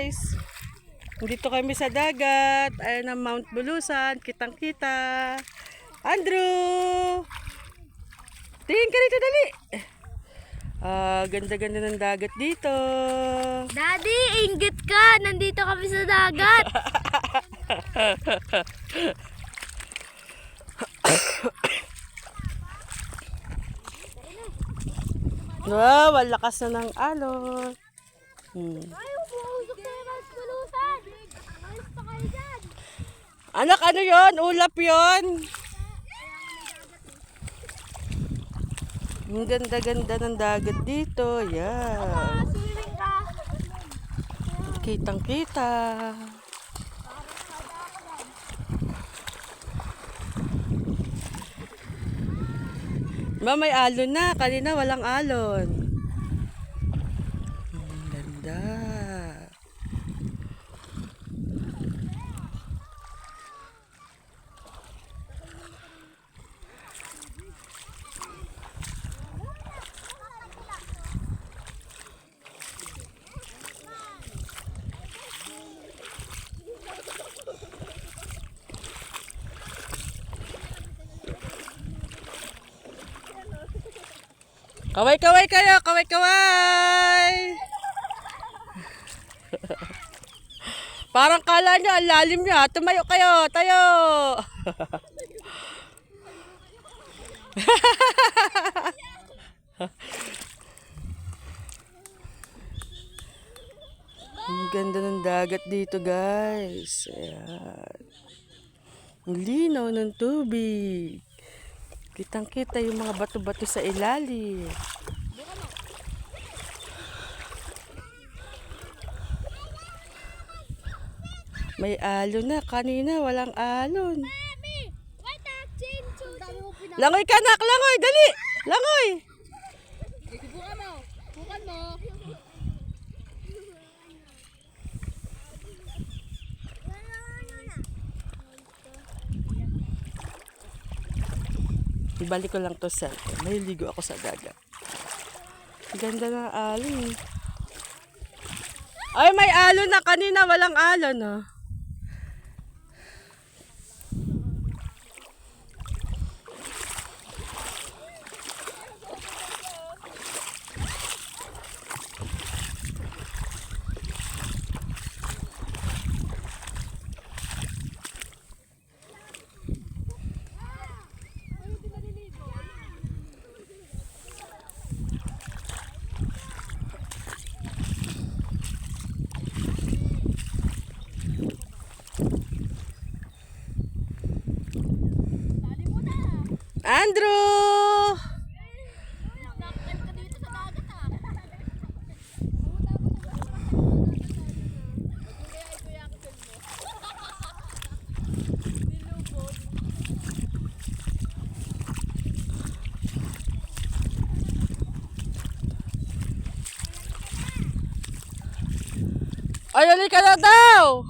guys. Dito kami sa dagat. Ayan ang Mount Bulusan. Kitang-kita. Andrew! Tingin ka dito, dali. Ganda-ganda ng dagat dito. Daddy, inggit ka. Nandito kami sa dagat. Wow, ang lakas na ng alon. Ay, umuusok na yung Mount Bulusan. Alis pa kayo dyan. Anak, ano yon? Ulap yon. Ang ganda-ganda ng dagat dito. Yan. Swimming ka. Kitang-kita. May alon na. Kanina walang alon. Ang ganda. Kaway-kaway kayo, kaway-kaway. Parang kala nyo, ang lalim nyo. Tumayo kayo, tayo. Ang ganda ng dagat dito, guys. Ayan. Ang linaw ng tubig. Kitang-kita yung mga bato-bato sa ilalim. May alon na. Kanina walang alon. Langoy ka, nak! Langoy! Dali! Langoy! Bukan mo. Bukan mo. Ibalik ko lang to sa may ligo ako sa dagat. Ganda ng alon. Ay, may alon na. Kanina walang alon, oh. Andrew! Ay, halika na daw!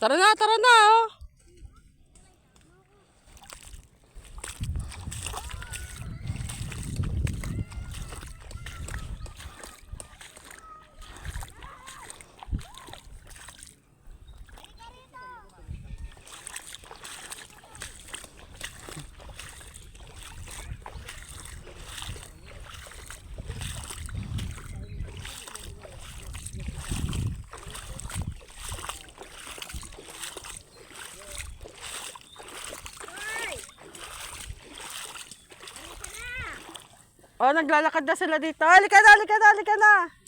Tara na, oh. Oh, naglalakad na sila dito. Halika na, halika na, halika na.